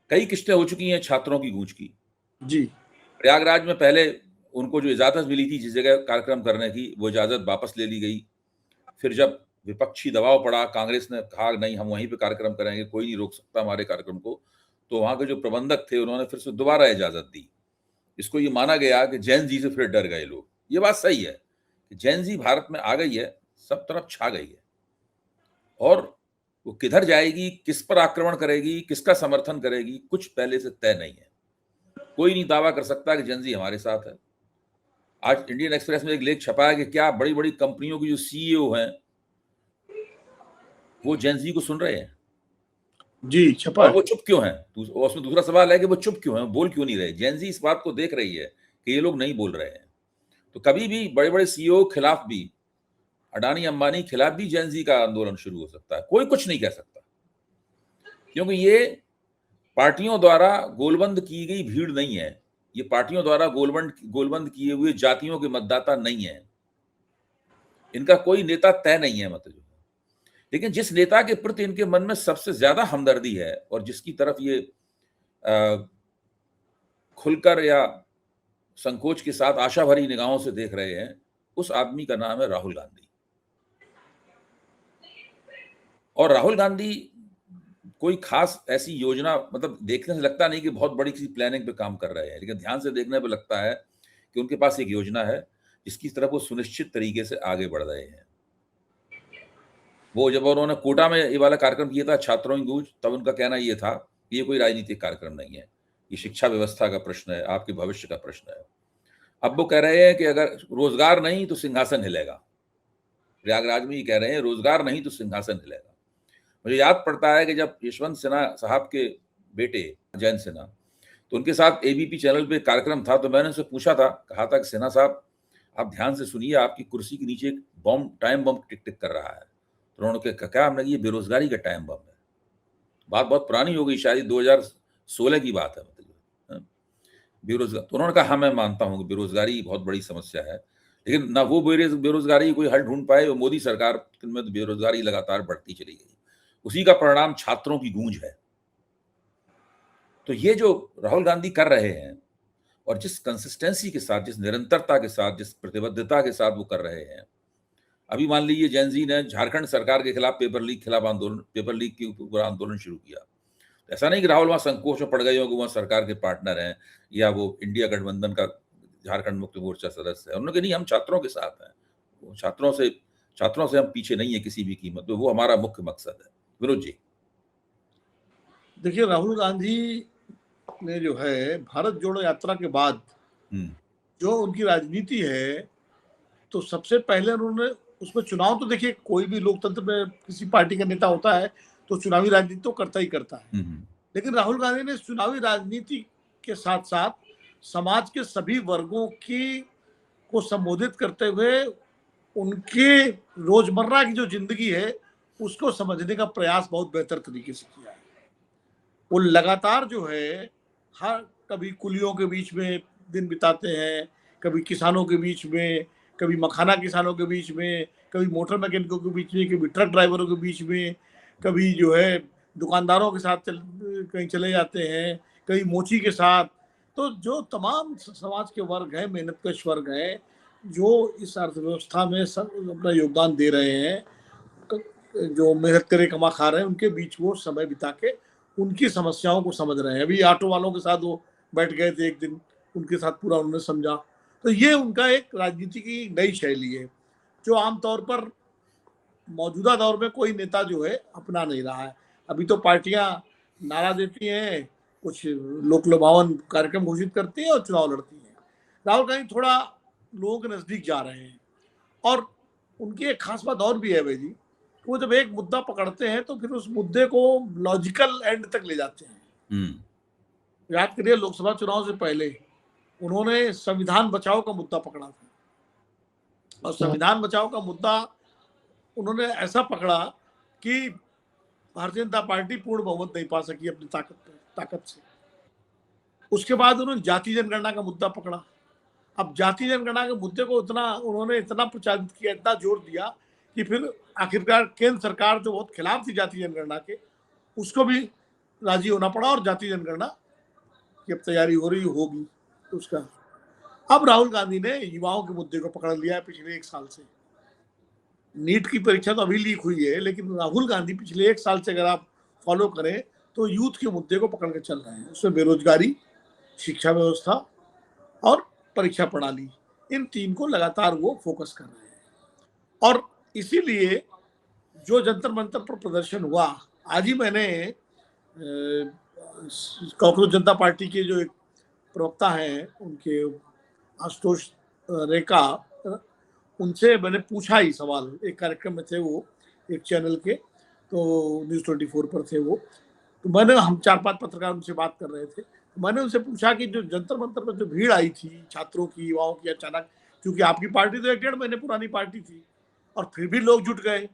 कई किस्तें हो चुकी हैं छात्रों की गूंज की। जी। प्रयागराज में पहले उनको जो इजाज़त मिली थी जिस जगह कार्यक्रम करने की, वो इजाज़त वापस ले ली गई। फिर जब विपक्षी दबाव पड़ा, कांग्रेस ने कहा नहीं हम वहीं पे कार्यक्रम करेंगे, कोई नहीं रोक सकता हमारे कार्यक्रम को, तो वहाँ के जो प्रबंधक थे उन्होंने फिर से दोबारा इजाज़त दी। इसको ये माना गया कि जेन ज़ी से फिर डर गए लोग। ये बात सही है कि जेन ज़ी भारत में आ गई है, सब तरफ छा गई है और वो किधर जाएगी, किस पर आक्रमण करेगी, किसका समर्थन करेगी, कुछ पहले से तय नहीं है। कोई नहीं दावा कर सकता कि जेन ज़ी हमारे साथ है। आज इंडियन एक्सप्रेस में एक लेख छपा है कि क्या बड़ी-बड़ी कंपनियों की जो सीईओ हैं, वो जेन ज़ी को सुन रहे हैं। जी, छपा और है। वो चुप क्यों हैं? उसमें दूसरा सवाल है कि वो चुप क्यों हैं? बोल क्यों नहीं रहे? जेन ज़ी इस बात को देख रही है कि ये लोग नहीं बोल रहे हैं। तो कभी भी बड़े-बड़े सीईओ के खिलाफ भी, अडानी, अंबानी के खिलाफ भी जेन ज़ी का आंदोलन शुरू हो सकता है। कोई कुछ नहीं कह सकता। क्योंकि ये पार्टियों द्वारा गोलबंद की गई भीड़ नहीं है। ये पार्टियों द्वारा गोलबंद किए हुए जातियों के मतदाता नहीं हैं। इनका कोई नेता तय नहीं है मतलब। लेकिन जिस नेता के प्रति इनके मन में सबसे ज्यादा हमदर्दी है और जिसकी तरफ ये खुलकर या संकोच के साथ आशा भरी निगाहों से देख रहे हैं, उस आदमी का नाम है राहुल गांधी। और राहुल गांधी कोई खास ऐसी योजना, मतलब देखने से लगता नहीं कि बहुत बड़ी किसी प्लानिंग पे काम कर रहे हैं, लेकिन ध्यान से देखने पे लगता है कि उनके पास एक योजना है जिसकी तरफ वो सुनिश्चित तरीके से आगे बढ़ रहे हैं। वो जब उन्होंने कोटा में ये वाला कार्यक्रम किया था छात्रों की गूंज, तब उनका कहना ये था कि ये कोई राजनीतिक कार्यक्रम नहीं है, ये शिक्षा व्यवस्था का प्रश्न है, आपके भविष्य का प्रश्न है। अब वो कह रहे हैं कि अगर रोजगार नहीं तो सिंहासन हिलेगा। प्रयागराज में ये कह रहे हैं रोजगार नहीं तो सिंहासन हिलेगा। मुझे याद पड़ता है कि जब यशवंत सिन्हा साहब के बेटे जयंत सिन्हा, तो उनके साथ एबीपी चैनल पे कार्यक्रम था, तो मैंने उनसे पूछा था, कहा था कि सिन्हा साहब आप ध्यान से सुनिए, आपकी कुर्सी के नीचे एक बॉम्ब, टाइम बम टिक टिक कर रहा है। तो उन्होंने कहा क्या? हमने ये बेरोजगारी का टाइम बम है। बात बहुत पुरानी हो गई, शायद 2016 की बात है मतलब। हाँ, बेरोजगार। तो उन्होंने कहा हाँ मैं मानता हूँ कि बेरोजगारी बहुत बड़ी समस्या है, लेकिन ना वो बेरोजगारी कोई हल ढूंढ पाए, और मोदी सरकार में तो बेरोजगारी लगातार बढ़ती चली गई। उसी का परिणाम छात्रों की गूंज है। तो ये जो राहुल गांधी कर रहे हैं और जिस कंसिस्टेंसी के साथ, जिस निरंतरता के साथ, जिस प्रतिबद्धता के साथ वो कर रहे हैं, अभी मान लीजिए जेन ज़ी ने झारखंड सरकार के खिलाफ पेपर लीक के ऊपर आंदोलन शुरू किया। ऐसा नहीं कि राहुल वहां संकोच में पड़ गए हो कि वहां सरकार के पार्टनर हैं या वो इंडिया गठबंधन का झारखंड मुक्ति मोर्चा सदस्य है। उन्होंने कहा नहीं हम छात्रों के साथ हैं, वो छात्रों से हम पीछे नहीं है किसी भी कीमत पे, वो हमारा मुख्य मकसद है। विनोद जी। देखिए, राहुल गांधी ने जो है भारत जोड़ो यात्रा के बाद जो उनकी राजनीति है, तो सबसे पहले उन्होंने उसमें चुनाव, तो देखिए कोई भी लोकतंत्र में किसी पार्टी का नेता होता है तो चुनावी राजनीति तो करता ही करता है, लेकिन राहुल गांधी ने चुनावी राजनीति के साथ साथ समाज के सभी वर्गों की को संबोधित करते हुए उनके रोजमर्रा की जो जिंदगी है उसको समझने का प्रयास बहुत बेहतर तरीके से किया है। वो लगातार जो है हर, कभी कुलियों के बीच में दिन बिताते हैं, कभी किसानों के बीच में, कभी मखाना किसानों के बीच में, कभी मोटर मैकेनिकों के बीच में, कभी ट्रक ड्राइवरों के बीच में, कभी जो है दुकानदारों के साथ कहीं चले जाते हैं, कभी मोची के साथ। तो जो तमाम समाज के वर्ग हैं, मेहनतकश वर्ग हैं, जो इस अर्थव्यवस्था में सब अपना योगदान दे रहे हैं, जो मेहनत करे कमा खा रहे हैं, उनके बीच वो समय बिता के उनकी समस्याओं को समझ रहे हैं। अभी ऑटो वालों के साथ वो बैठ गए थे एक दिन, उनके साथ पूरा उन्होंने समझा। तो ये उनका एक राजनीति की नई शैली है जो आमतौर पर मौजूदा दौर में कोई नेता जो है अपना नहीं रहा है। अभी तो पार्टियां नारा देती हैं, कुछ लोक लुभावन कार्यक्रम घोषित करती हैं और चुनाव लड़ती हैं। राहुल गांधी थोड़ा लोगों के नजदीक जा रहे हैं, और उनकी एक खास बात और भी है भाई जी, वो जब एक मुद्दा पकड़ते हैं तो फिर उस मुद्दे को लॉजिकल एंड तक ले जाते हैं। याद करिए, लोकसभा चुनाव से पहले उन्होंने संविधान बचाओ का मुद्दा पकड़ा था, और संविधान बचाओ का मुद्दा उन्होंने ऐसा पकड़ा कि भारतीय जनता पार्टी पूर्ण बहुमत नहीं पा सकी अपनी ताकत से। उसके बाद उन्होंने जाति जनगणना का मुद्दा पकड़ा। अब जाति जनगणना के मुद्दे को उन्होंने इतना प्रचारित किया, इतना जोर दिया कि फिर आखिरकार केंद्र सरकार जो बहुत खिलाफ थी जाति जनगणना के, उसको भी राजी होना पड़ा और जातीय जनगणना की अब तैयारी हो रही होगी तो उसका। अब राहुल गांधी ने युवाओं के मुद्दे को पकड़ लिया है पिछले 1 साल से। नीट की परीक्षा तो अभी लीक हुई है, लेकिन राहुल गांधी पिछले 1 साल से अगर आप फॉलो करें तो यूथ के मुद्दे को पकड़ के चल रहे हैं। उसमें बेरोजगारी, शिक्षा व्यवस्था और परीक्षा प्रणाली, इन 3 को लगातार वो फोकस कर रहे हैं। और इसीलिए जो जंतर मंतर पर प्रदर्शन हुआ, आज ही मैंने कॉकरोच जनता पार्टी के जो एक प्रवक्ता हैं, उनके आशुतोष रेखा, उनसे मैंने पूछा ही सवाल। एक कार्यक्रम में थे वो, एक चैनल के, तो न्यूज़ 24 पर थे वो। तो हम 4-5 पत्रकार उनसे बात कर रहे थे। तो मैंने उनसे पूछा कि जो जंतर मंतर पर जो भीड़ आई थी छात्रों की, युवाओं की अचानक, क्योंकि आपकी पार्टी तो 1-1.5 महीने पुरानी पार्टी थी और फिर भी लोग जुट गए,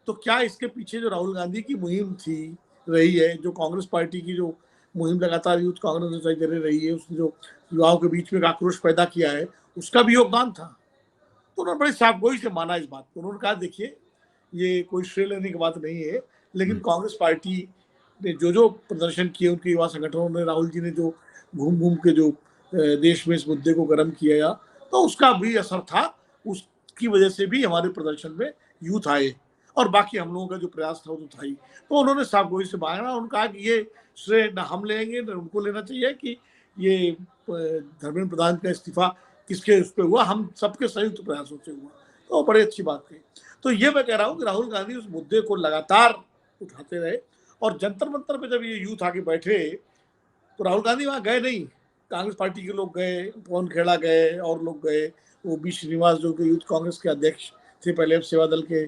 तो क्या इसके पीछे जो राहुल गांधी की मुहिम थी रही है, जो कांग्रेस पार्टी की जो मुहिम लगातार यूथ कांग्रेस रही है, उसने जो युवाओं के बीच में आक्रोश पैदा किया है, उसका भी योगदान था। तो उन्होंने बड़ी साफगोई से माना इस बात को। उन्होंने कहा देखिए, ये कोई श्रेय लेने की बात नहीं है, लेकिन कांग्रेस पार्टी ने जो प्रदर्शन किए, उनके युवा संगठनों ने, राहुल जी ने जो घूम घूम के जो देश में इस मुद्दे को गर्म किया, तो उसका भी असर था। उसकी वजह से भी हमारे प्रदर्शन में यूथ आए और बाकी हम लोगों का जो प्रयास था वो तो था ही। तो उन्होंने साफगोई से मांगा, उन्होंने कहा कि ये श्रेय न हम लेंगे न उनको लेना चाहिए कि ये धर्मेंद्र प्रधान का इस्तीफा किसके उस पर हुआ, हम सबके संयुक्त प्रयासों से हुआ। तो बड़ी अच्छी बात है। तो ये मैं कह रहा हूँ कि राहुल गांधी उस मुद्दे को लगातार उठाते रहे और जंतर मंतर पे जब ये यूथ आके बैठे तो राहुल गांधी वहाँ गए नहीं, कांग्रेस पार्टी के लोग गए, पवन खेड़ा गए और लोग गए, वो बी श्रीनिवास जो कि यूथ कांग्रेस के अध्यक्ष थे पहले, सेवा दल के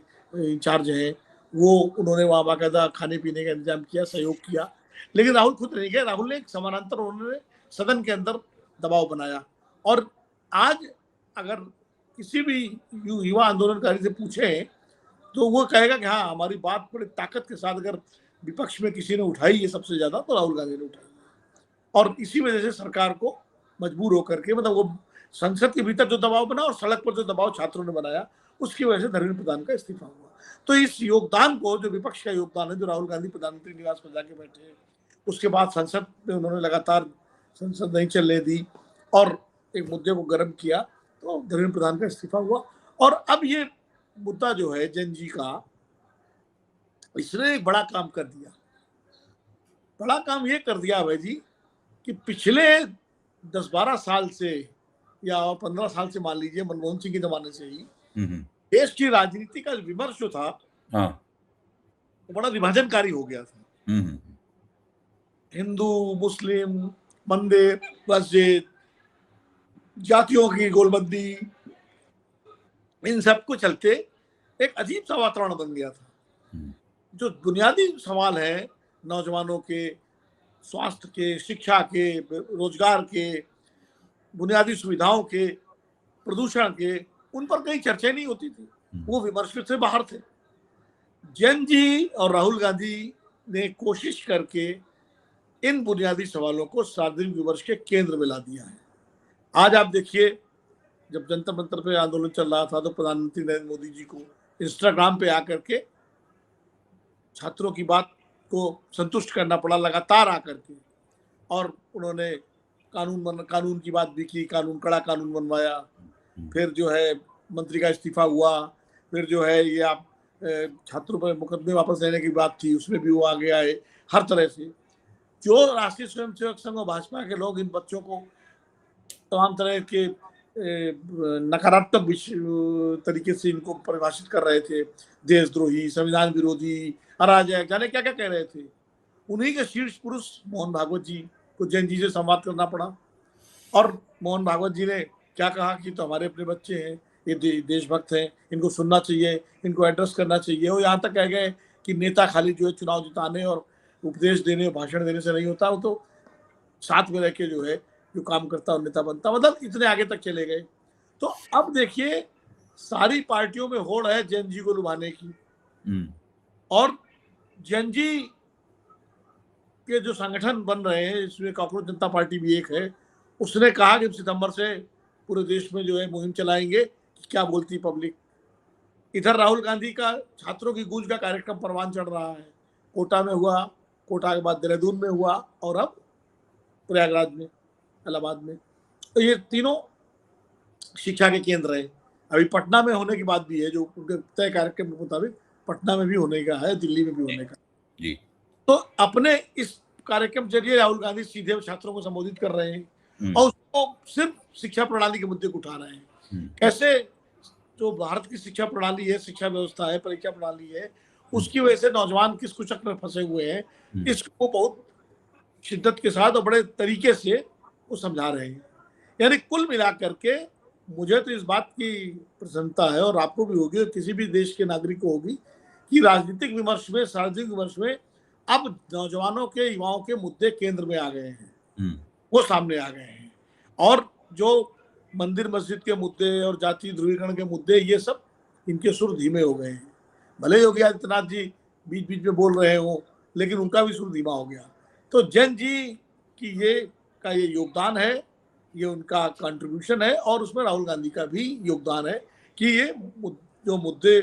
इंचार्ज हैं, वो उन्होंने वहाँ बाकायदा खाने पीने का इंतजाम किया, सहयोग किया। लेकिन राहुल खुद नहीं गए। राहुल ने एक समानांतर उन्होंने सदन के अंदर दबाव बनाया। और आज अगर किसी भी युवा आंदोलनकारी से पूछे तो वो कहेगा कि हाँ, हमारी बात बड़ी ताकत के साथ अगर विपक्ष में किसी ने उठाई है सबसे ज्यादा तो राहुल गांधी ने उठाई। और इसी वजह से सरकार को मजबूर होकर के, मतलब वो संसद के भीतर जो दबाव बना और सड़क पर जो दबाव छात्रों ने बनाया, उसकी वजह से धर्मेंद्र प्रधान का इस्तीफा हुआ। तो इस योगदान को, जो विपक्ष का योगदान है, जो राहुल गांधी प्रधानमंत्री निवास पर जाके बैठे, उसके बाद संसद में उन्होंने लगातार संसद नहीं चलने दी और एक मुद्दे को गर्म किया, तो धर्मेंद्र प्रधान का इस्तीफा हुआ। और अब ये मुद्दा जो है जैन जी का, इसने एक बड़ा काम कर दिया। बड़ा काम ये कर दिया भाई जी कि पिछले 10-12 साल से या 15 साल से, मान लीजिए मनमोहन सिंह के जमाने से ही, देश की राजनीति का विमर्श जो था वो बड़ा विभाजनकारी हो गया था। हिंदू, मुस्लिम, मंदिर, मस्जिद, जातियों की गोलबंदी, इन सब को चलते एक अजीब सा वातावरण बन गया था। जो बुनियादी सवाल है नौजवानों के, स्वास्थ्य के, शिक्षा के, रोजगार के, बुनियादी सुविधाओं के, प्रदूषण के, उन पर कहीं चर्चा नहीं होती थी, वो विमर्श से बाहर थे। जैन जी और राहुल गांधी ने कोशिश करके इन बुनियादी सवालों को सार्वजनिक विमर्श के केंद्र में ला दिया है। आज आप देखिए, जब जंतर मंतर पे आंदोलन चल रहा था तो प्रधानमंत्री नरेंद्र मोदी जी को इंस्टाग्राम पे आकर के छात्रों की बात को संतुष्ट करना पड़ा लगातार आकर के, और उन्होंने कानून की बात भी की, कड़ा कानून बनवाया। फिर जो है मंत्री का इस्तीफा हुआ, फिर जो है ये आप छात्रों पर मुकदमे वापस लेने की बात थी, उसमें भी वो आगे आए। हर तरह से जो राष्ट्रीय स्वयंसेवक संघ और भाजपा के लोग इन बच्चों को तमाम तरह के नकारात्मक तरीके से इनको परिभाषित कर रहे थे, देशद्रोही, संविधान विरोधी, अराजक, जाने क्या क्या कह रहे थे, उन्हीं के शीर्ष पुरुष मोहन भागवत जी को जैन जी से संवाद करना पड़ा। और मोहन भागवत जी ने क्या कहा कि तो हमारे अपने बच्चे हैं, ये देशभक्त हैं, इनको सुनना चाहिए, इनको एड्रेस करना चाहिए। वो यहाँ तक कह गए कि नेता खाली जो है चुनाव जिताने और उपदेश देने, भाषण देने से नहीं होता, वो तो साथ में रह के जो है जो काम करता और नेता बनता, मतलब इतने आगे तक चले गए। तो अब देखिए, सारी पार्टियों में होड़ है जैन जी को लुभाने की। और जैन जी के जो संगठन बन रहे हैं, इसमें कॉकरोच जनता पार्टी भी एक है, उसने कहा कि सितंबर से पूरे देश में जो है मुहिम चलाएंगे कि क्या बोलती पब्लिक। इधर राहुल गांधी का छात्रों की गूंज का कार्यक्रम परवान चढ़ रहा है, कोटा में हुआ, कोटा के बाद देहरादून में हुआ और अब प्रयागराज में, इलाहाबाद में। तो ये तीनों शिक्षा के केंद्र हैं। अभी पटना में होने की बात भी है, जो उनके तय कार्यक्रम के मुताबिक पटना में भी होने का है, दिल्ली में भी होने का जी। तो अपने इस कार्यक्रम के जरिए राहुल गांधी सीधे छात्रों को संबोधित कर रहे हैं और उसको सिर्फ शिक्षा प्रणाली के मुद्दे को उठा रहे हैं। कैसे जो भारत की शिक्षा प्रणाली है, शिक्षा व्यवस्था है, परीक्षा प्रणाली है, उसकी वजह से नौजवान किस कुचक्र में फंसे हुए हैं, इसको बहुत शिद्दत के साथ और बड़े तरीके से वो समझा रहे हैं। यानी कुल मिलाकर के मुझे तो इस बात की प्रसन्नता है, और आपको भी होगी और किसी भी देश के नागरिक को होगी, कि राजनीतिक विमर्श में, सार्वजनिक विमर्श में अब नौजवानों के, युवाओं के मुद्दे केंद्र में आ गए हैं, वो सामने आ गए हैं। और जो मंदिर मस्जिद के मुद्दे और जाति ध्रुवीकरण के मुद्दे, ये सब इनके सुर धीमे हो गए हैं। भले योगी आदित्यनाथ जी बीच बीच में बोल रहे हो, लेकिन उनका भी सुर धीमा हो गया। तो जैन जी की ये योगदान है, ये उनका कंट्रीब्यूशन है, और उसमें राहुल गांधी का भी योगदान है कि ये जो मुद्दे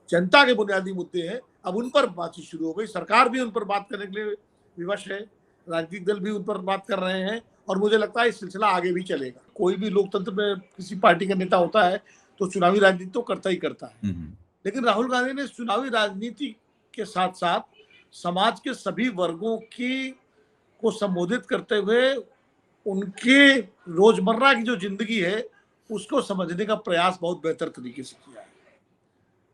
जनता के बुनियादी मुद्दे हैं, अब उन पर बातचीत शुरू हो गई। सरकार भी उन पर बात करने के लिए विवश है, राजनीतिक दल भी उन पर बात कर रहे हैं, और मुझे लगता है ये सिलसिला आगे भी चलेगा। कोई भी लोकतंत्र में किसी पार्टी का नेता होता है तो चुनावी राजनीति तो करता ही करता है, लेकिन राहुल गांधी ने चुनावी राजनीति के साथ साथ समाज के सभी वर्गों को संबोधित करते हुए उनके रोजमर्रा की जो जिंदगी है उसको समझने का प्रयास बहुत बेहतर तरीके से किया है।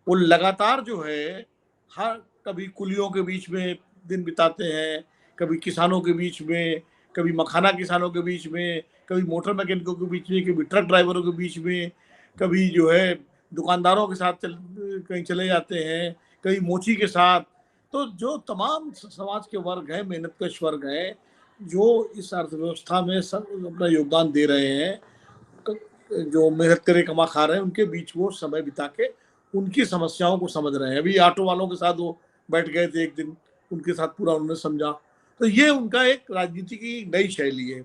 वो लगातार जो है, हर कभी कुलियों के बीच में दिन बिताते हैं, कभी किसानों के बीच में, कभी मखाना किसानों के बीच में, कभी मोटर मैकेनिकों के बीच में, कभी ट्रक ड्राइवरों के बीच में, कभी जो है दुकानदारों के साथ कहीं चले जाते हैं, कभी मोची के साथ। तो जो तमाम समाज के वर्ग हैं, मेहनतकश वर्ग हैं, जो इस अर्थव्यवस्था में सब अपना योगदान दे रहे हैं, जो मेहनत करे कमा खा रहे हैं, उनके बीच वो समय बिता के उनकी समस्याओं को समझ रहे हैं। अभी ऑटो वालों के साथ वो बैठ गए थे एक दिन, उनके साथ पूरा उन्होंने समझा। तो ये उनका एक राजनीति की नई शैली है।